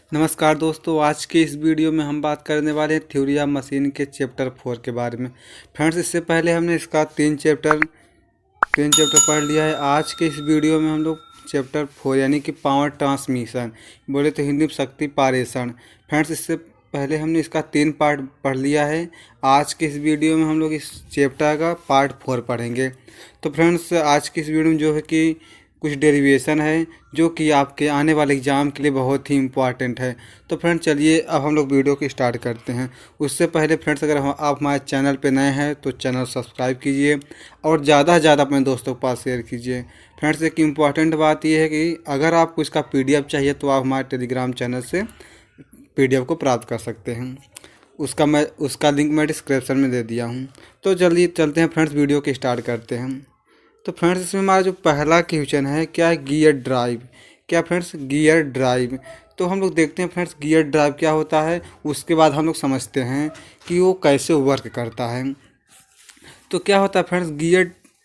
नमस्कार दोस्तों, आज के इस वीडियो में हम बात करने वाले हैं थ्योरी ऑफ मशीन के चैप्टर 4 के बारे में। फ्रेंड्स, इससे पहले हमने इसका तीन चैप्टर पढ़ लिया है। आज के इस वीडियो में हम लोग चैप्टर 4 यानी कि पावर ट्रांसमिशन, बोले तो हिंदी में शक्ति पारेषण। फ्रेंड्स, इससे पहले हमने इसका 3 पार्ट पढ़ लिया है। आज के इस वीडियो में हम लोग इस चैप्टर का पार्ट 4 पढ़ेंगे। तो फ्रेंड्स, आज की इस वीडियो में जो है कि कुछ डेरिवेशन है जो कि आपके आने वाले एग्ज़ाम के लिए बहुत ही इम्पॉर्टेंट है। तो फ्रेंड्स, चलिए अब हम लोग वीडियो को स्टार्ट करते हैं। उससे पहले फ्रेंड्स, अगर आप हमारे चैनल पे नए हैं तो चैनल सब्सक्राइब कीजिए और ज़्यादा से ज़्यादा अपने दोस्तों के पास शेयर कीजिए। फ्रेंड्स, एक इम्पॉर्टेंट बात यह है कि अगर आपको इसका PDF चाहिए तो आप हमारे टेलीग्राम चैनल से PDF को प्राप्त कर सकते हैं। उसका लिंक मैं डिस्क्रिप्शन में दे दिया हूँ। तो जल्दी चलते हैं फ्रेंड्स, वीडियो को स्टार्ट करते हैं। तो फ्रेंड्स, इसमें हमारा जो पहला क्वेश्चन है क्या है, गियर ड्राइव। क्या फ्रेंड्स, गियर ड्राइव। तो हम लोग देखते हैं फ्रेंड्स गियर ड्राइव क्या होता है, उसके बाद हम लोग समझते हैं कि वो कैसे वर्क करता है। तो क्या होता है फ्रेंड्स,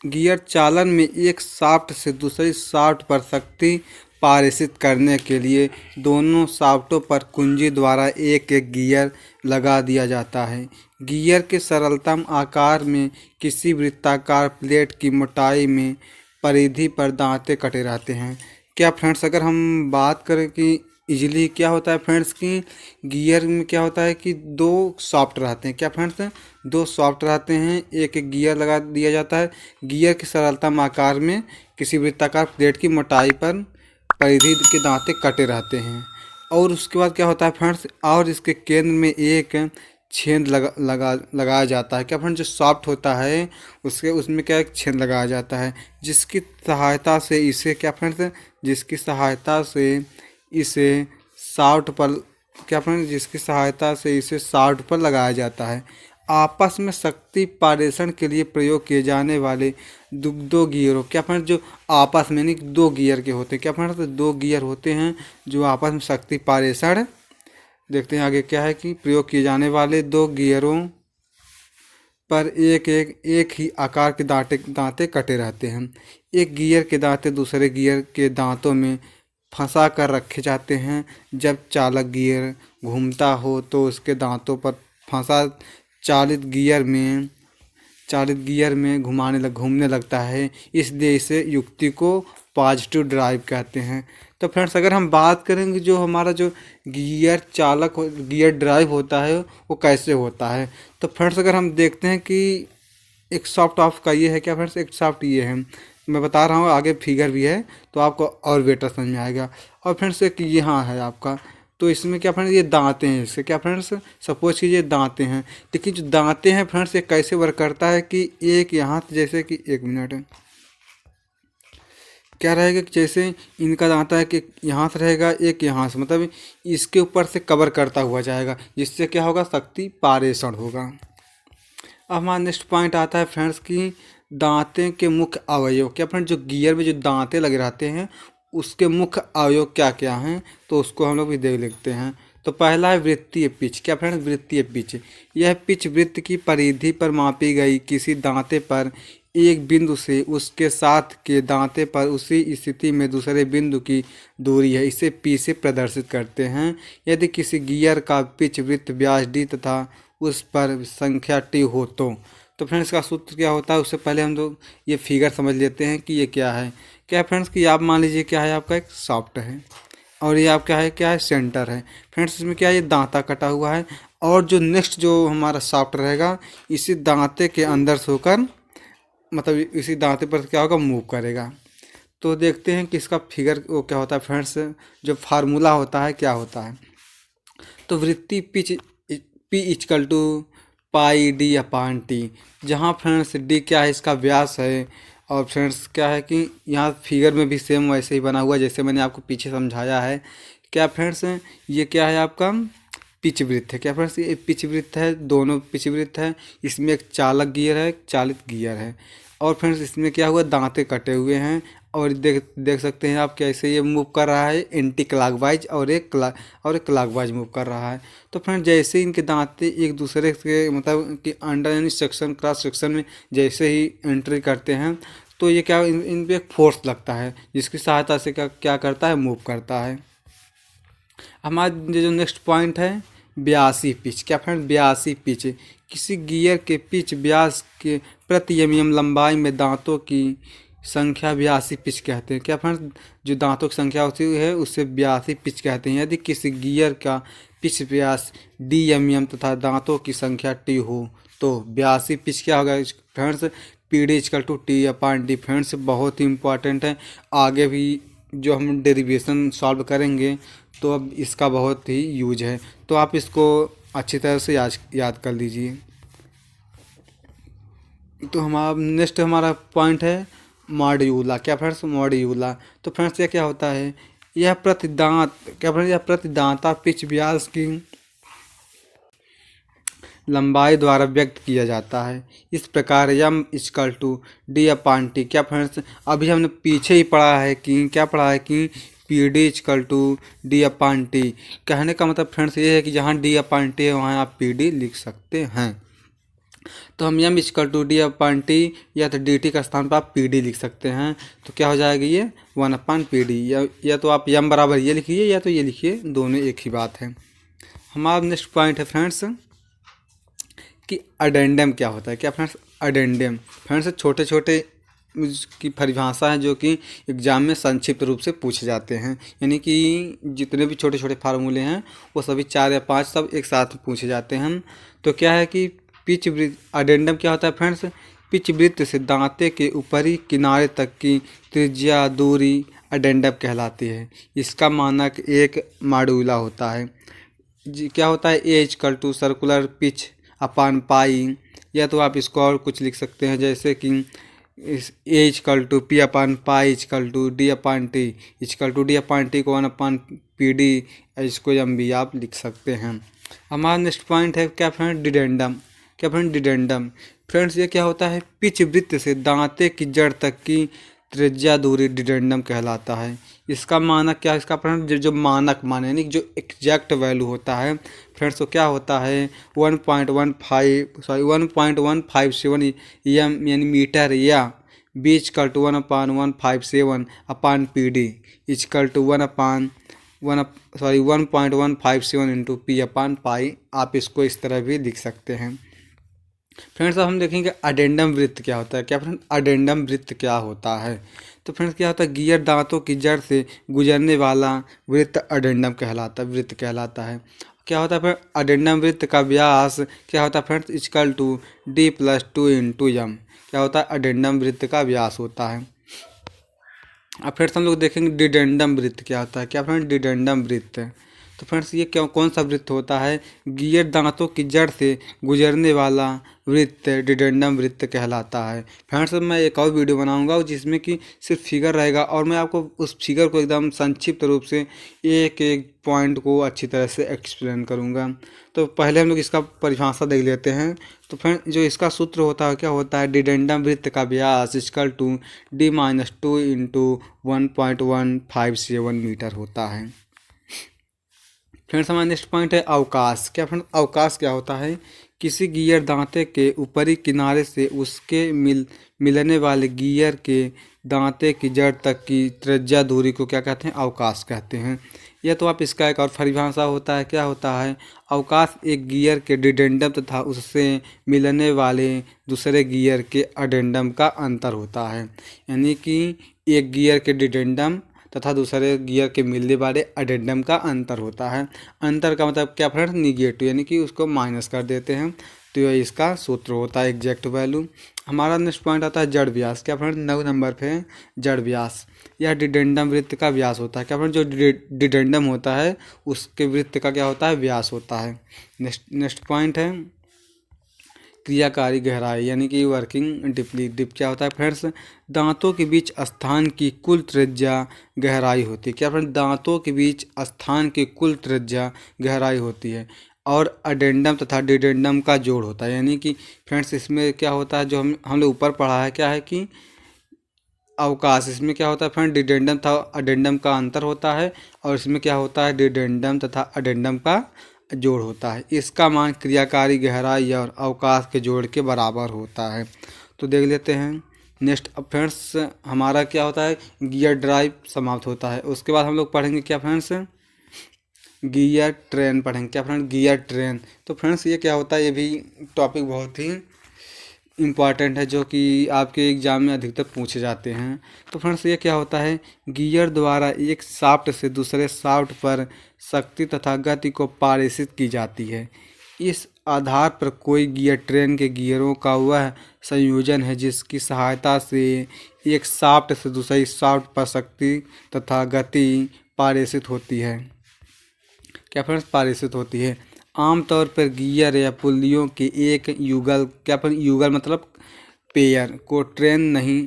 गियर चालन में एक शाफ्ट से दूसरी शाफ्ट पर शक्ति पारित करने के लिए दोनों शाफ्टों पर कुंजी द्वारा एक एक गियर लगा दिया जाता है। गियर के सरलतम आकार में किसी वृत्ताकार प्लेट की मोटाई में परिधि पर दांते कटे रहते हैं। क्या फ्रेंड्स, अगर हम बात करें कि इजीली क्या होता है फ्रेंड्स कि गियर में क्या होता है कि 2 सॉफ्ट रहते हैं। क्या फ्रेंड्स, 2 सॉफ्ट रहते हैं, एक एक गियर लगा दिया जाता है। गियर की सरलतम आकार में किसी वृत्ताकार प्लेट की मोटाई पर परिधि के दांते कटे रहते हैं। और उसके बाद क्या होता है फ्रेंड्स, और इसके केंद्र में एक छेद लगाया जाता है। क्या फ्रेंड्स, जो सॉफ्ट होता है उसमें क्या एक छेद लगाया जाता है जिसकी सहायता से इसे शाफ्ट पर लगाया जाता है। आपस में शक्ति पारेषण के लिए प्रयोग किए जाने वाले दो गियरों, क्या फ्रेंड्स, जो आपस में नहीं 2 गियर के होते हैं। क्या फ्रेंड्स, 2 गियर होते हैं जो आपस में शक्ति पारेषण, देखते हैं आगे क्या है कि प्रयोग किए जाने वाले 2 गियरों पर एक ही आकार के दांते कटे रहते हैं। एक गियर के दांते दूसरे गियर के दांतों में फंसा कर रखे जाते हैं। जब चालक गियर घूमता हो तो उसके दांतों पर फंसा चालित गियर में घूमने लगता है। इसलिए इसे युक्ति को पॉजिटिव ड्राइव कहते हैं। तो फ्रेंड्स, अगर हम बात करेंगे जो हमारा जो गियर ड्राइव होता है वो कैसे होता है, तो फ्रेंड्स अगर हम देखते हैं कि एक सॉफ्ट ऑफ का ये है। क्या फ्रेंड्स, एक सॉफ्ट ये है, मैं बता रहा हूँ, आगे फिगर भी है तो आपको और बेटर समझ में आएगा। और फ्रेंड्स, एक यहाँ है आपका, तो इसमें क्या फ्रेंड्स, ये दांतें हैं। इससे क्या फ्रेंड्स, सपोज कीजिए दांतें हैं, लेकिन जो दांतें हैं फ्रेंड्स, ये कैसे वर्क करता है कि एक यहाँ, जैसे कि 1 मिनट क्या रहेगा कि जैसे इनका दांता है कि यहाँ से रहेगा, एक यहाँ से, मतलब इसके ऊपर से कवर करता हुआ जाएगा, जिससे क्या होगा, शक्ति पारेषण होगा। अब हमारा नेक्स्ट पॉइंट आता है फ्रेंड्स कि दांते के मुख्य अवयव। क्या फ्रेंड्स, जो गियर में जो दांते लगे रहते हैं उसके मुख्य अवयव क्या क्या हैं, तो उसको हम लोग भी देख लेते हैं। तो पहला है वृत्तीय पिच। क्या फ्रेंड्स, वृत्तीय पिच, यह पिच वृत्त की परिधि पर मापी गई किसी दांते पर एक बिंदु से उसके साथ के दांते पर उसी स्थिति में दूसरे बिंदु की दूरी है। इसे P से प्रदर्शित करते हैं। यदि किसी गियर का पिच वृत्त व्यास D तथा उस पर संख्या T हो तो फ्रेंड्स इसका सूत्र क्या होता है, उससे पहले हम लोग ये फिगर समझ लेते हैं कि ये क्या है। क्या फ्रेंड्स कि आप मान लीजिए क्या है, आपका एक सॉफ्ट है और ये आप क्या है सेंटर है। फ्रेंड्स, इसमें क्या है, ये दांता कटा हुआ है और जो नेक्स्ट जो हमारा सॉफ्ट रहेगा इसी दांते के अंदर से होकर, मतलब इसी दांते पर क्या होगा, मूव करेगा। तो देखते हैं कि इसका फिगर वो क्या होता है फ्रेंड्स, जो फार्मूला होता है क्या होता है। तो वृत्तीय pitch P equal to pi D upon T, जहाँ फ्रेंड्स D क्या है, इसका व्यास है। और फ्रेंड्स क्या है कि यहाँ फिगर में भी सेम वैसे ही बना हुआ जैसे मैंने आपको पीछे समझाया है। क्या फ्रेंड्स, ये क्या है, आपका पिच वृत्त है। क्या फ्रेंड्स, ये पिच वृत्त है, दोनों पिच वृत्त है। इसमें एक चालक गियर है, एक चालित गियर है। और फ्रेंड्स इसमें क्या हुआ, दांते कटे हुए हैं और देख सकते हैं आप कैसे ये मूव कर रहा है, एंटी क्लॉकवाइज और एक क्लॉकवाइज मूव कर रहा है। तो फ्रेंड्स, जैसे इनके दांते एक दूसरे के मतलब कि अंडर यानी सेक्शन क्रॉस सेक्शन में जैसे ही एंट्री करते हैं तो ये क्या, इन पे एक फोर्स लगता है जिसकी सहायता से क्या करता है, मूव करता है। हमारा जो नेक्स्ट पॉइंट है ब्यासी पिच। क्या फ्रेंड, ब्यासी पिच किसी गियर के पिच व्यास के प्रति एमएम लंबाई में दांतों की संख्या ब्यासी पिच कहते हैं। क्या फ्रेंड, जो दांतों की संख्या होती है उससे ब्यासी पिच कहते हैं। यदि किसी गियर का पिच व्यास DMM तथा दांतों की संख्या T हो तो ब्यासी पिच क्या होगा फ्रेंड्स, PD=T/D। फ्रेंड्स बहुत ही इंपॉर्टेंट है, आगे भी जो हम डेरिवेशन सॉल्व करेंगे तो अब इसका बहुत ही यूज है, तो आप इसको अच्छी तरह से याद कर लीजिए। तो हमारा पॉइंट है मॉड्यूला। क्या फ्रेंड्स, मॉड्यूला। तो फ्रेंड्स ये क्या होता है, यह प्रतिदांत, क्या फ्रेंड्स, यह प्रतिदांता पिच व्यास की लंबाई द्वारा व्यक्त किया जाता है। इस प्रकार M=D/T। क्या फ्रेंड्स, अभी हमने पीछे ही पढ़ा है कि क्या पढ़ा है कि PD=D/T। कहने का मतलब फ्रेंड्स ये है कि जहाँ D/T है वहाँ आप PD लिख सकते हैं। तो हम M=D/T या तो DT का स्थान पर आप PD लिख सकते हैं। तो क्या हो जाएगा ये 1/PD, या तो आप M बराबर ये लिखिए या तो ये लिखिए, दोनों एक ही बात है। हमारा नेक्स्ट पॉइंट है फ्रेंड्स कि अडेंडम क्या होता है। क्या फ्रेंड्स, अडेंडम फ्रेंड्स छोटे छोटे की परिभाषा है जो कि एग्जाम में संक्षिप्त रूप से पूछे जाते हैं, यानी कि जितने भी छोटे छोटे फार्मूले हैं वो सभी 4 या 5 सब एक साथ पूछे जाते हैं। तो क्या है कि पिच वृत्त, अडेंडम क्या होता है फ्रेंड्स, पिच वृत्त से दांते के ऊपरी किनारे तक की त्रिज्या दूरी अडेंडम कहलाती है। इसका मानक एक मॉड्यूला होता है। क्या होता है, A= सर्कुलर पिच अपान पाई, या तो आप इसको और कुछ लिख सकते हैं जैसे कि इस A=P/D/T को 1/PD, इसको M भी आप लिख सकते हैं। हमारा नेक्स्ट पॉइंट है क्या फ्रेंड, डिडेंडम। क्या फ्रेंड, डिडेंडम फ्रेंड्स ये क्या होता है, पिच वृत्त से दांते की जड़ तक की त्रिज्या दूरी डिडेंडम कहलाता है। इसका मानक क्या है, इसका फ्रेंड जो मानक मान यानी जो एग्जैक्ट वैल्यू होता है फ्रेंड्स वो क्या होता है 1.157 एम यानी मीटर, या B=1/157/PD = 1.157 इंटू P/पाई। आप इसको इस तरह भी लिख सकते हैं। फ्रेंड्स अब हम देखेंगे अडेंडम वृत्त क्या होता है। क्या फ्रेंड्स, अडेंडम वृत्त क्या होता है, तो फ्रेंड्स क्या होता है, गियर दांतों की जड़ से गुजरने वाला वृत्त अडेंडम कहलाता है। क्या होता है फिर, अडेंडम वृत्त का व्यास क्या होता है फ्रेंड्स, D+2 × M। क्या होता है, अडेंडम वृत्त का व्यास होता है। अब फ्रेंड्स हम लोग देखेंगे डिडेंडम वृत्त क्या होता है। क्या फ्रेंड्स, डिडेंडम वृत्त, तो फ्रेंड्स ये कौन सा वृत्त होता है, गियर दांतों की जड़ से गुजरने वाला वृत्त डिडेंडम वृत्त कहलाता है। फ्रेंड्स मैं एक और वीडियो बनाऊंगा जिसमें कि सिर्फ फिगर रहेगा और मैं आपको उस फिगर को एकदम संक्षिप्त रूप से एक एक पॉइंट को अच्छी तरह से एक्सप्लेन करूंगा। तो पहले हम लोग इसका परिभाषा देख लेते हैं। तो फ्रेंड जो इसका सूत्र होता है क्या होता है, डिडेंडम वृत्त का व्यास D-2 इंटू 1.157 मीटर होता है। फ्रेंड्स हमारा नेक्स्ट पॉइंट है अवकाश। क्या फ्रेंड्स, अवकाश क्या होता है, किसी गियर दांते के ऊपरी किनारे से उसके मिलने वाले गियर के दांते की जड़ तक की त्रिज्या दूरी को क्या कहते हैं, अवकाश कहते हैं। यह तो आप इसका एक और परिभाषा होता है, क्या होता है, अवकाश एक गियर के डिडेंडम तथा उससे मिलने वाले दूसरे गियर के अडेंडम का अंतर होता है। यानी कि एक गियर के डिडेंडम तथा दूसरे गियर के मिलने वाले अडेंडम का अंतर होता है। अंतर का मतलब क्या फ्रेंड्स, निगेटिव, यानी कि उसको माइनस कर देते हैं। तो यह इसका सूत्र होता है, एग्जैक्ट वैल्यू। हमारा नेक्स्ट पॉइंट आता है जड़ व्यास। क्या फ्रेंड्स, 9 नंबर पे जड़ व्यास, यह डिडेंडम वृत्त का व्यास होता है। क्या फ्रेंड्स, जो डिडेंडम होता है उसके वृत्त का क्या होता है, व्यास होता है। नेक्स्ट पॉइंट है क्रियाकारी गहराई, यानी कि वर्किंग डिपली। डिप क्या होता है फ्रेंड्स, दांतों के बीच स्थान की कुल त्रिज्या गहराई होती है। क्या फ्रेंड्स, दांतों के बीच स्थान की कुल त्रिज्या गहराई होती है और अडेंडम तथा डिडेंडम का जोड़ होता है। यानी कि फ्रेंड्स इसमें क्या होता है, जो हम लोग ऊपर पढ़ा है क्या है कि अवकाश, इसमें क्या होता है फ्रेंड, डिडेंडम तथा अडेंडम का अंतर होता है और इसमें क्या होता है, डिडेंडम तथा अडेंडम का जोड़ होता है। इसका मान क्रियाकारी गहराई और अवकाश के जोड़ के बराबर होता है। तो देख लेते हैं नेक्स्ट। अब फ्रेंड्स हमारा क्या होता है, गियर ड्राइव समाप्त होता है। उसके बाद हम लोग पढ़ेंगे क्या फ्रेंड्स, गियर ट्रेन पढ़ेंगे। क्या फ्रेंड? Gear train. तो फ्रेंड्स ये क्या होता है, ये भी टॉपिक बहुत ही इम्पॉर्टेंट है जो कि आपके एग्ज़ाम में अधिकतर पूछे जाते हैं। तो फ्रेंड्स ये क्या होता है, गियर द्वारा एक शाफ्ट से दूसरे शाफ्ट पर शक्ति तथा गति को पारित की जाती है। इस आधार पर कोई गियर ट्रेन के गियरों का वह संयोजन है जिसकी सहायता से एक शाफ्ट से दूसरे शाफ्ट पर शक्ति तथा गति पारित होती है। क्या फ्रेंड्स? पारित होती है। आमतौर पर गियर या पुल्लियों के एक युगल, क्या पर युगल मतलब पेयर, को ट्रेन नहीं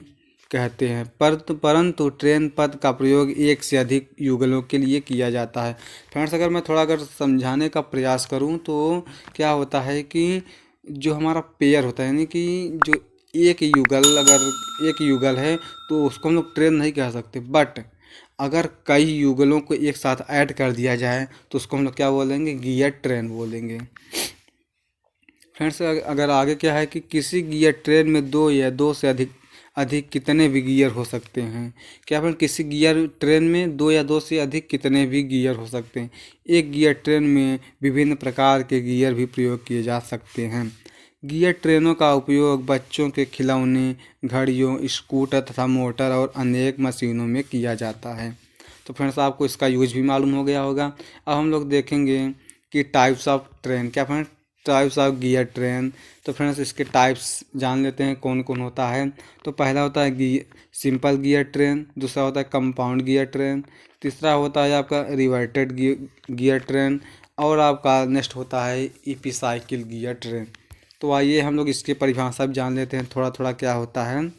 कहते हैं, परंतु ट्रेन पद का प्रयोग एक से अधिक युगलों के लिए किया जाता है। फ्रेंड्स अगर मैं थोड़ा अगर समझाने का प्रयास करूं तो क्या होता है कि जो हमारा पेयर होता है, यानी कि जो एक युगल, अगर एक युगल है तो उसको हम लोग ट्रेन नहीं कह सकते, बट अगर कई युगलों को एक साथ ऐड कर दिया जाए तो उसको हम लोग क्या बोलेंगे? गियर ट्रेन बोलेंगे। फ्रेंड्स अगर आगे क्या है कि किसी गियर ट्रेन में दो या दो से अधिक अधिक कितने भी गियर हो सकते हैं। क्या फ्रेंड? किसी गियर ट्रेन में दो या दो से अधिक कितने भी गियर हो सकते हैं। एक गियर ट्रेन में विभिन्न प्रकार के गियर भी प्रयोग किए जा सकते हैं। गियर ट्रेनों का उपयोग बच्चों के खिलौने, घड़ियों, स्कूटर तथा मोटर और अनेक मशीनों में किया जाता है। तो फ्रेंड्स आपको इसका यूज भी मालूम हो गया होगा। अब हम लोग देखेंगे कि टाइप्स ऑफ ट्रेन। क्या friends? Types of gear train. तो फ्रेंड्स इसके टाइप्स जान लेते हैं कौन कौन होता है। तो पहला होता है सिंपल गियर ट्रेन, दूसरा होता है कंपाउंड गियर ट्रेन, तीसरा होता है आपका रिवर्टेड गियर ट्रेन, और आपका नेक्स्ट होता है इपिसाइकिल गियर ट्रेन। तो आइए हम लोग इसकी परिभाषा भी जान लेते हैं थोड़ा थोड़ा क्या होता है।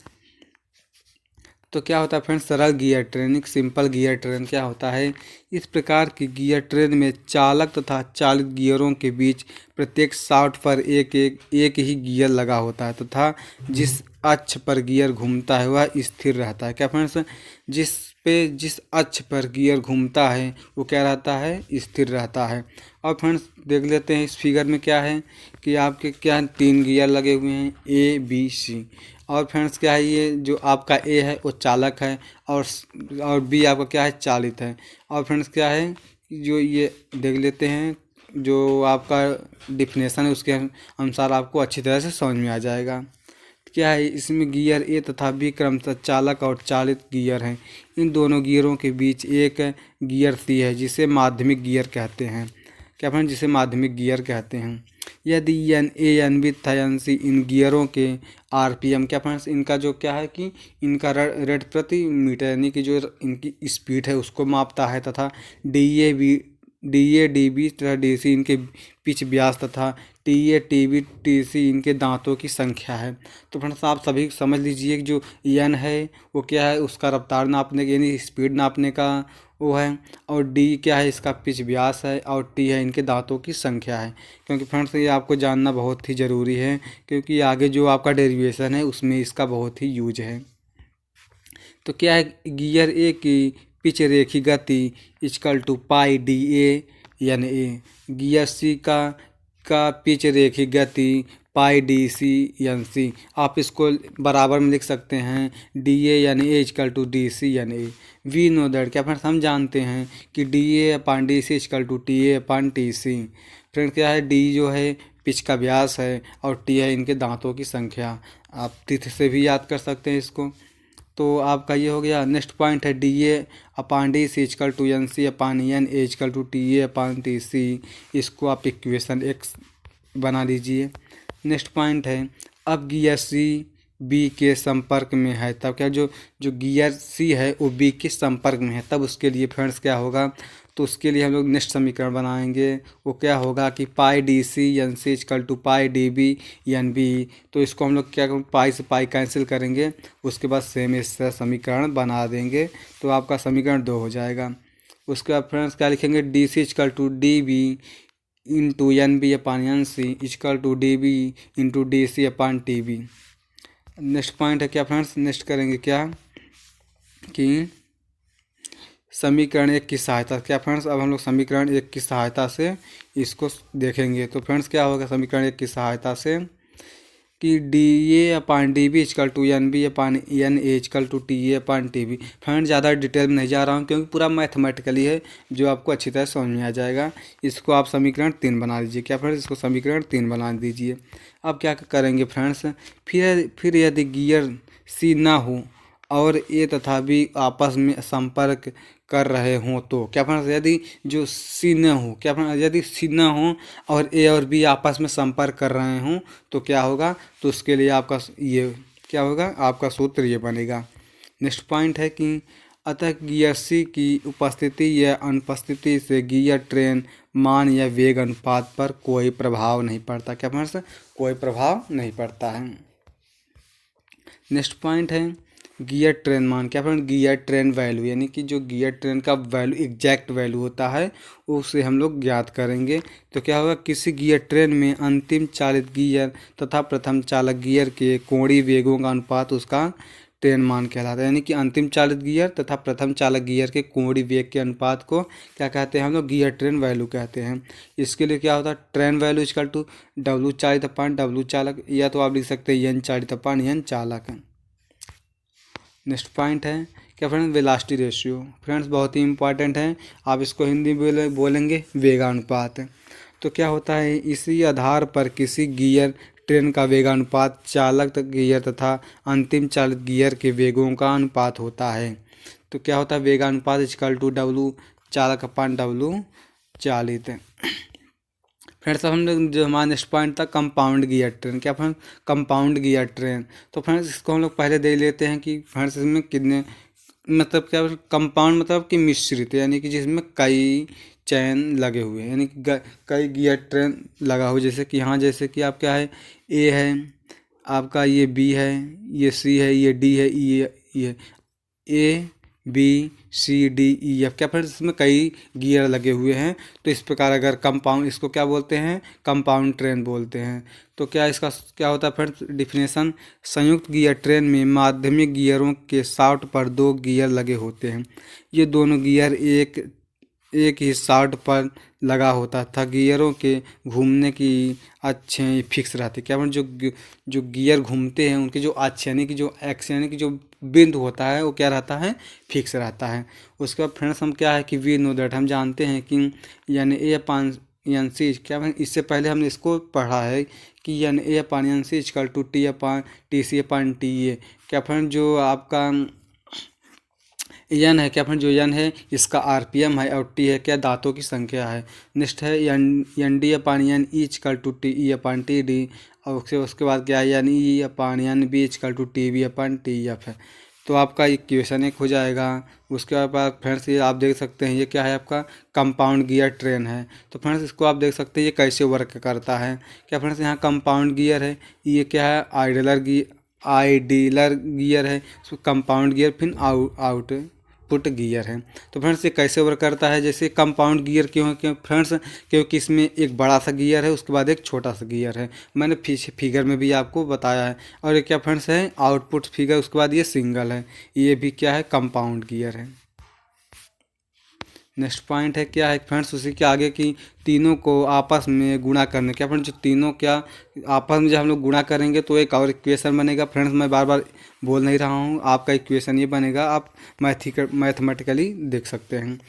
तो क्या होता है फ्रेंड्स? सरल गियर ट्रेन, एक सिंपल गियर ट्रेन क्या होता है, इस प्रकार की गियर ट्रेन में चालक तथा चालित गियरों के बीच प्रत्येक शाफ्ट पर एक ही गियर लगा होता है तथा जिस अक्ष पर गियर घूमता है वह स्थिर रहता है। क्या फ्रेंड्स? जिस अक्ष पर गियर घूमता है वो क्या रहता है? स्थिर रहता है। और फ्रेंड्स देख लेते हैं इस फिगर में क्या है कि आपके क्या तीन गियर लगे हुए हैं, ए बी सी। और फ्रेंड्स क्या है, ये जो आपका ए है वो चालक है और बी आपका क्या है? चालित है। और फ्रेंड्स क्या है, जो ये देख लेते हैं जो आपका डिफिनेशन है उसके अनुसार आपको अच्छी तरह से समझ में आ जाएगा। क्या है, इसमें गियर ए तथा बी क्रमशः चालक और चालित गियर हैं। इन दोनों गियरों के बीच एक गियर सी है जिसे माध्यमिक गियर कहते हैं। क्या फ्रेंड्स? जिसे माध्यमिक गियर कहते हैं। यदि एन ए एन बी तथा एन सी इन गियरों के आरपीएम, क्या फ्रेंड्स? इनका जो क्या है कि इनका रेट प्रति मीटर यानी कि जो इनकी स्पीड है उसको मापता है, तथा डी ए डी बी तथा डी सी इनके पिच व्यास तथा T A T B T C इनके दांतों की संख्या है। तो फ्रेंड्स आप सभी समझ लीजिए कि जो एन है वो क्या है, उसका रफ्तार नापने का यानी स्पीड नापने का वो है, और डी क्या है, इसका पिच व्यास है, और टी है इनके दांतों की संख्या है। क्योंकि फ्रेंड्स ये आपको जानना बहुत ही ज़रूरी है क्योंकि आगे जो आपका डेरिवेशन है उसमें इसका बहुत ही यूज है। तो क्या है, गियर ए की पिच रेखी गति equal to pi D A N A. Gear C का पिच रेखी गति पाई डी सी एन सी। आप इसको बराबर में लिख सकते हैं D A N A equal to D C N A. We know that, क्या फ्रेंड्स हम जानते हैं कि D A upon D C equal to T A upon T C. Friend क्या है, डी जो है पिच का व्यास है और टी है इनके दांतों की संख्या। आप तिथि से भी याद कर सकते हैं इसको। तो आपका ये हो गया। नेक्स्ट पॉइंट है D A upon D C equal to N C upon N A equal to T A upon T C. इसको आप इक्वेशन एक्स बना दीजिए। नेक्स्ट पॉइंट है, अब गियर सी बी के संपर्क में है तब क्या, जो गियर सी है वो बी के संपर्क में है तब उसके लिए फ्रेंड्स क्या होगा, तो उसके लिए हम लोग नेक्स्ट समीकरण बनाएंगे। वो क्या होगा कि पाई D C N C equal to pi D B N B. तो इसको हम लोग क्या करें, पाई से पाई कैंसिल करेंगे, उसके बाद सेम इसका समीकरण बना देंगे। तो आपका समीकरण 2 हो जाएगा। उसके बाद फ्रेंड्स क्या लिखेंगे, D C equal to D B into N B upon N C equal to D B into D C upon T B. Next point है क्या फ्रेंड्स, नेक्स्ट करेंगे क्या कि समीकरण 1 की सहायता। क्या फ्रेंड्स, अब हम लोग समीकरण 1 की सहायता से इसको देखेंगे। तो फ्रेंड्स क्या होगा, समीकरण 1 की सहायता से कि D A upon D B equal to N B upon N A equal to T A upon T B. Friend ज़्यादा डिटेल में नहीं जा रहा हूँ क्योंकि पूरा मैथमेटिकली है जो आपको अच्छी तरह समझ में आ जाएगा। इसको आप समीकरण 3 बना दीजिए। क्या फ्रेंड्स, इसको समीकरण 3 बना दीजिए। अब क्या करेंगे फ्रेंड्स, फिर यदि गियर सी ना हो और ए तथा बी आपस में संपर्क कर रहे हों तो क्या फ्रेंड्स, यदि जो सी न हो, क्या फ्रेंड्स, यदि सी न हो और ए और बी आपस में संपर्क कर रहे हों तो क्या होगा, तो उसके लिए आपका ये क्या होगा, आपका सूत्र ये बनेगा। नेक्स्ट पॉइंट है कि अतः गियर सी की उपस्थिति या अनुपस्थिति से गियर ट्रेन मान या वेग अनुपात पर कोई प्रभाव नहीं पड़ता। क्या फ्रेंड्स, कोई प्रभाव नहीं पड़ता है। नेक्स्ट पॉइंट है गियर ट्रेन मान। क्या फ्रेंड, गियर ट्रेन वैल्यू यानी कि जो गियर ट्रेन का वैल्यू एग्जैक्ट वैल्यू होता है उसे हम लोग ज्ञात करेंगे। तो क्या होगा, किसी गियर ट्रेन में अंतिम चालित गियर तथा प्रथम चालक गियर के कोणीय वेगों का अनुपात उसका ट्रेन मान कहलाता है। यानी कि अंतिम चालित गियर तथा प्रथम चालक गियर के कोणीय वेग के अनुपात को क्या कहते हैं, हम लोग गियर ट्रेन वैल्यू कहते हैं। इसके लिए क्या होता है, train value equal to W चालित अपान डब्ल्यू चालक, या तो आप लिख सकते हैं एन चालित अपान एन चालक। नेक्स्ट पॉइंट है क्या फ्रेंड्स, वेलोसिटी रेशियो। फ्रेंड्स बहुत ही इंपॉर्टेंट है, आप इसको हिंदी में बोलेंगे वेगानुपात। तो क्या होता है, इसी आधार पर किसी गियर ट्रेन का वेगानुपात चालक गियर तथा अंतिम चालित गियर के वेगों का अनुपात होता है। तो क्या होता है, वेगानुपात इक्वल टू डब्लू चालक अपान डब्लू चालित। फ्रेंड्स अब हम लोग जो हमारा नेक्स्ट पॉइंट था कंपाउंड गियर ट्रेन। क्या फ्रेंड्स, कंपाउंड गियर ट्रेन। तो फ्रेंड्स इसको हम लोग पहले देख लेते हैं कि फ्रेंड्स इसमें कितने, मतलब क्या कंपाउंड मतलब कि मिश्रित, यानी कि जिसमें कई चैन लगे हुए हैं, यानी कि कई गियर ट्रेन लगा हुआ। जैसे कि यहाँ, जैसे कि आप क्या है, ए है आपका, ये बी है, ये सी है, ये डी है, ये A B C D E F. क्या फ्रेंड्स, इसमें कई गियर लगे हुए हैं। तो इस प्रकार अगर कंपाउंड, इसको क्या बोलते हैं, कंपाउंड ट्रेन बोलते हैं। तो क्या इसका क्या होता है फ्रेंड्स, डिफिनेशन, संयुक्त गियर ट्रेन में माध्यमिक गियरों के शाफ्ट पर 2 गियर लगे होते हैं। ये दोनों गियर एक ही शाफ्ट पर लगा होता था। गियरों के घूमने की अक्षें फिक्स रहती। क्या मतलब जो गियर घूमते हैं उनके जो अक्ष यानी कि जो एक्स यानी कि जो बिंदु होता है वो क्या रहता है, फिक्स रहता है। उसके बाद फ्रेंड्स हम क्या है कि वी नो दैट, हम जानते हैं कि यानी ए अपान एन सी, क्या इससे पहले हमने इसको पढ़ा है कि यानी A upon N C equal to T upon T C upon T A. क्या फ्रेंड, जो आपका यन है, क्या फ्रेंड, जो यन है इसका आरपीएम है और टी है क्या, दांतों की संख्या है। नेक्स्ट है N D upon N E equal to T E upon T D, और उसके बाद क्या है, यानी E upon N B equal to T B upon T F है। तो आपका इक्वेशन एक हो जाएगा। उसके बाद फ्रेंड्स ये आप देख सकते हैं, ये क्या है आपका कंपाउंड गियर ट्रेन है। तो फ्रेंड्स इसको आप देख सकते हैं ये कैसे वर्क करता है। क्या फ्रेंड्स, यहाँ कंपाउंड गियर है, ये क्या है आइडिलर गियर है, उसको कंपाउंड गियर, फिर आउटपुट गियर है। तो फ्रेंड्स ये कैसे वर्क करता है, जैसे कंपाउंड गियर क्यों है, क्यों फ्रेंड्स, क्योंकि इसमें एक बड़ा सा गियर है उसके बाद एक छोटा सा गियर है, मैंने फिगर में भी आपको बताया है। और ये क्या फ्रेंड्स है, आउटपुट फिगर, उसके बाद ये सिंगल है, ये भी क्या है, कंपाउंड गियर है। नेक्स्ट पॉइंट है क्या है फ्रेंड्स, उसी के आगे की तीनों को आपस में गुणा करने। क्या फ्रेंड्स, जो तीनों क्या आपस में जब हम लोग गुणा करेंगे तो एक और इक्वेशन बनेगा। फ्रेंड्स मैं बार बार बोल नहीं रहा हूँ, आपका इक्वेशन ये बनेगा, आप मैथमेटिकली देख सकते हैं।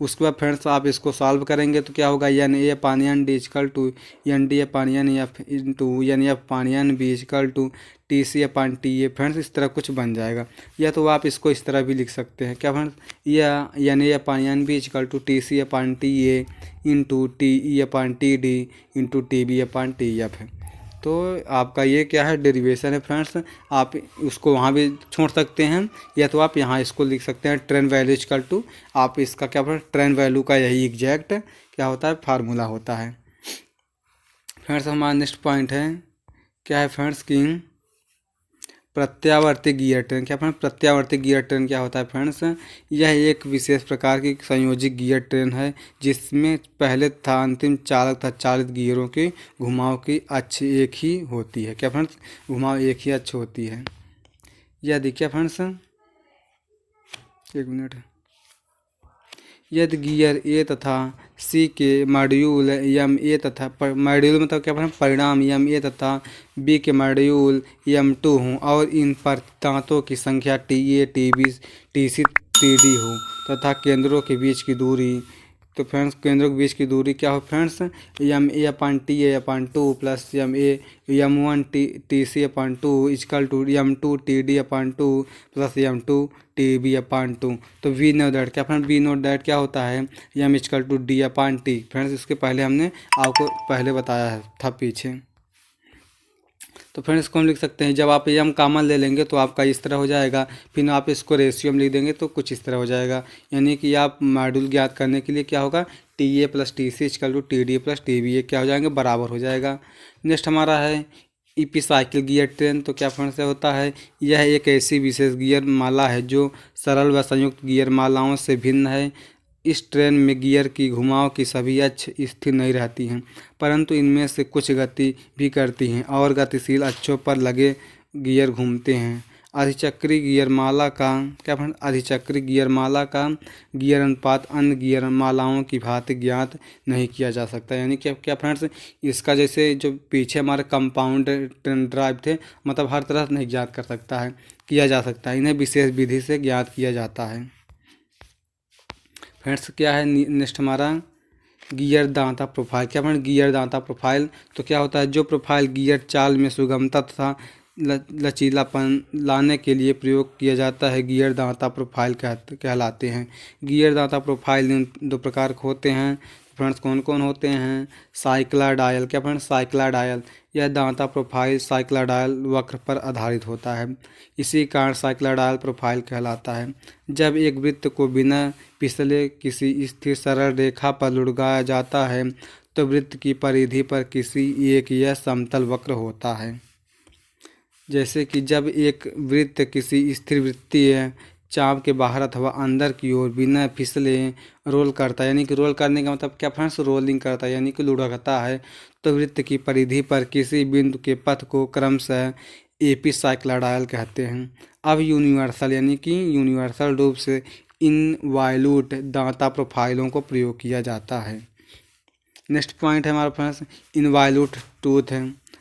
उसके बाद फ्रेंड्स आप इसको सॉल्व करेंगे तो क्या होगा, N A upon N D equal to N D upon N F into N F upon N B equal to T C upon T A. Friends इस तरह कुछ बन जाएगा, या तो आप इसको इस तरह भी लिख सकते हैं। क्या फ्रेंड्स, या N A upon N B equal to T C upon T A into T E upon T D into T B upon T F है। तो आपका ये क्या है, डेरिवेशन है फ्रेंड्स। आप उसको वहाँ भी छोड़ सकते हैं, या तो आप यहाँ इसको लिख सकते हैं ट्रेन वैल्यू इक्वल टू, आप इसका क्या फ्रेंड्स, ट्रेन वैल्यू का यही एग्जैक्ट क्या होता है, फार्मूला होता है। फ्रेंड्स हमारा नेक्स्ट पॉइंट है क्या है फ्रेंड्स, की प्रत्यावर्ती गियर ट्रेन। क्या फ्रेंड्स, प्रत्यावर्ती गियर ट्रेन क्या होता है फ्रेंड्स, यह एक विशेष प्रकार की संयोजित गियर ट्रेन है जिसमें पहले तथा अंतिम चालक तथा चालित गियरों के घुमाव की अक्ष एक ही होती है। क्या फ्रेंड्स, घुमाव एक ही अक्ष होती है। यह देखिए फ्रेंड्स, एक मिनट, यदि गियर ए तथा सी के मॉड्यूल M1 तथा मॉड्यूल मतलब क्या पढ़ें परिणाम M1 तथा B के मॉड्यूल M2 हों और इन पर दांतों की संख्या TA, TB, TC, TD हो तथा केंद्रों के बीच की दूरी, तो फ्रेंड्स केंद्रों के बीच की दूरी क्या हो friends MA/TA/2 plus M1/TC/2 equal to M2/TD/2 plus M2/TB/2। तो वी नो दैट क्या फ्रेंड, वी नो दैट क्या होता है M=D/T। फ्रेंड्स इसके पहले हमने आपको पहले बताया था पीछे। तो फ्रेंड्स इसको हम लिख सकते हैं, जब आप M कॉमन ले लेंगे तो आपका इस तरह हो जाएगा, फिर आप इसको रेशियो में लिख देंगे तो कुछ इस तरह हो जाएगा। यानी कि आप मॉड्यूल ज्ञात करने के लिए क्या होगा TA + TC = TD + TB, ये क्या हो जाएंगे बराबर हो जाएगा। नेक्स्ट हमारा है इपिसाइकिल गियर ट्रेन। तो क्या फ्रेंड्स से होता है, यह एक ऐसी विशेष गियर माला है जो सरल व संयुक्त गियर मालाओं से भिन्न है। इस ट्रेन में गियर की घुमाव की सभी अक्ष स्थिर नहीं रहती हैं, परंतु इनमें से कुछ गति भी करती हैं और गतिशील अक्षों पर लगे गियर घूमते हैं। अधिचक्री गियरमाला का क्या फ्रेंड, अधिचक्री गियरमाला का गियर अनुपात अन्य गियर मालाओं की भांति ज्ञात नहीं किया जा सकता। यानी कि क्या फ्रेंड्स, इसका जैसे जो पीछे हमारे कंपाउंड ड्राइव थे, मतलब हर तरह नहीं ज्ञात कर सकता है, किया जा सकता है, इन्हें विशेष विधि से ज्ञात किया जाता है। फ्रेंड्स क्या है नेक्स्ट हमारा गियर दांता प्रोफाइल। क्या फ्रेंड, गियर दांता प्रोफाइल तो क्या होता है, जो प्रोफाइल गियर चाल में सुगमता तथा लचीलापन लाने के लिए प्रयोग किया जाता है गियर दांता प्रोफाइल कहलाते हैं। गियर दांता प्रोफाइल दो प्रकार के होते हैं फ्रेंड्स, कौन कौन होते हैं, साइक्लाडायल। क्या फ्रेंड्स, साइक्लाडायल, यह दांता प्रोफाइल साइक्लाडायल वक्र पर आधारित होता है, इसी कारण साइक्लाडायल प्रोफाइल कहलाता है। जब एक वृत्त को बिना पिछले किसी स्थिर सरल रेखा पर लुढ़काया जाता है तो वृत्त की परिधि पर किसी एक यह समतल वक्र होता है। जैसे कि जब एक वृत्त किसी स्थिर वृत्तीय चाप के बाहर अथवा अंदर की ओर बिना फिसले रोल करता है, यानी कि रोल करने का मतलब क्या फ्रेंड्स, रोलिंग करता है यानी कि लुढ़कता है, तो वृत्त की परिधि पर किसी बिंदु के पथ को क्रमशः एपिसाइक्लाडायल कहते हैं। अब यूनिवर्सल यानी कि यूनिवर्सल रूप से इनवॉल्यूट दांता प्रोफाइलों को प्रयोग किया जाता है। नेक्स्ट पॉइंट है हमारा फ्रेंड्स इनवॉल्यूट टूथ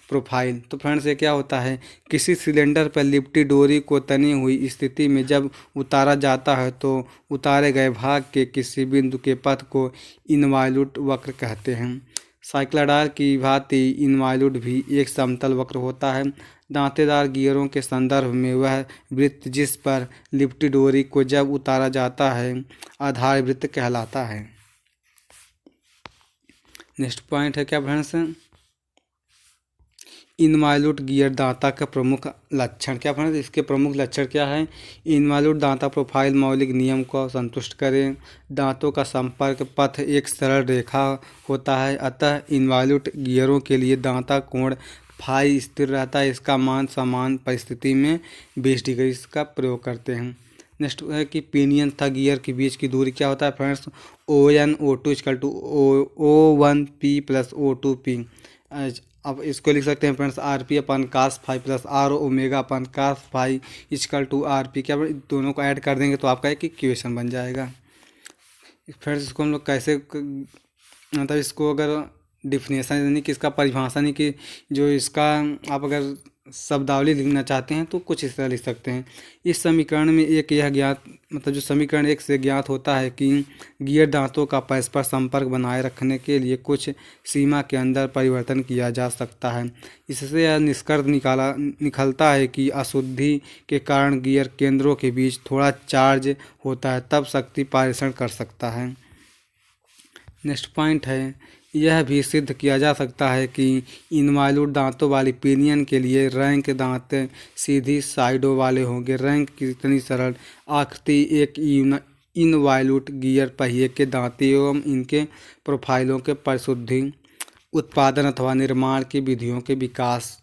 प्रोफाइल। तो फ्रेंड्स ये क्या होता है, किसी सिलेंडर पर लिपटी डोरी को तनी हुई स्थिति में जब उतारा जाता है तो उतारे गए भाग के किसी बिंदु के पथ को इनवॉल्यूट वक्र कहते हैं। साइक्लाडायल की भांति इनवॉल्यूट भी एक समतल वक्र होता है। दांतेदार गियरों के संदर्भ में वह वृत्त जिस पर लिपटी डोरी को जब उतारा जाता है आधार वृत्त कहलाता है। नेक्स्ट पॉइंट है क्या फ्रेंड्स, इनवॉल्यूट गियर दांता का प्रमुख लक्षण। क्या फ्रेंड्स, इसके प्रमुख लक्षण क्या है, इनवॉल्यूट दांता प्रोफाइल मौलिक नियम को संतुष्ट करें। दांतों का संपर्क पथ एक सरल रेखा होता है, अतः इनवॉल्यूट गियरों के लिए दांता कोण फाई स्थिर रहता है। इसका मान समान परिस्थिति में 20 डिग्री का प्रयोग करते हैं। नेक्स्ट है कि पिनियन तथा गियर के बीच की दूरी क्या होता है फ्रेंड्स, ON/O2 = O1P + O2P। अब इसको लिख सकते हैं friends RP/cos⁵ plus Rω/cos⁵ = RP। क्या दोनों को ऐड कर देंगे तो आपका एक इक्वेशन बन जाएगा। फ्रेंड्स इसको हम लोग कैसे मतलब इसको अगर डिफिनेशन यानी कि इसका परिभाषा नहीं कि जो इसका आप अगर शब्दावली लिखना चाहते हैं तो कुछ इस तरह लिख सकते हैं। इस समीकरण में एक यह ज्ञात मतलब जो समीकरण एक से ज्ञात होता है कि गियर दांतों का परस्पर संपर्क बनाए रखने के लिए कुछ सीमा के अंदर परिवर्तन किया जा सकता है। इससे यह निष्कर्ष निकलता है कि अशुद्धि के कारण गियर केंद्रों के बीच थोड़ा चार्ज होता है, तब शक्ति पारेषण कर सकता है। नेक्स्ट पॉइंट है, यह भी सिद्ध किया जा सकता है कि इनवॉल्यूट दांतों वाली पिनियन के लिए रैंक दांत सीधी साइडों वाले होंगे। रैंक की इतनी सरल आकृति एक इनवॉल्यूट गियर पहिए के दांतों एवं इनके प्रोफाइलों के परिशुद्धि उत्पादन अथवा निर्माण की विधियों के विकास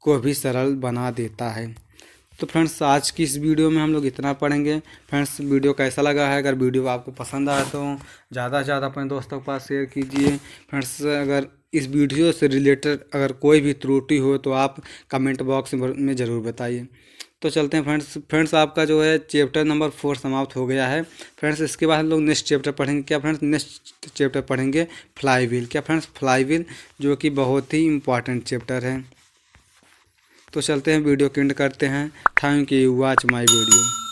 को भी सरल बना देता है। तो फ्रेंड्स आज की इस वीडियो में हम लोग इतना पढ़ेंगे। फ्रेंड्स वीडियो कैसा लगा है, अगर वीडियो आपको पसंद आया तो ज़्यादा से ज़्यादा अपने दोस्तों के पास शेयर कीजिए। फ्रेंड्स अगर इस वीडियो से रिलेटेड अगर कोई भी त्रुटि हो तो आप कमेंट बॉक्स में ज़रूर बताइए। तो चलते हैं फ्रेंड्स आपका जो है चैप्टर नंबर 4 समाप्त हो गया है फ्रेंड्स। इसके बाद हम लोग नेक्स्ट चैप्टर पढ़ेंगे। क्या फ्रेंड्स? नेक्स्ट चैप्टर पढ़ेंगे फ्लाई व्हील। क्या फ्रेंड्स? फ्लाई व्हील, जो कि बहुत ही इम्पॉर्टेंट चैप्टर है। तो चलते हैं, वीडियो को एंड करते हैं। Thank you, watch my video.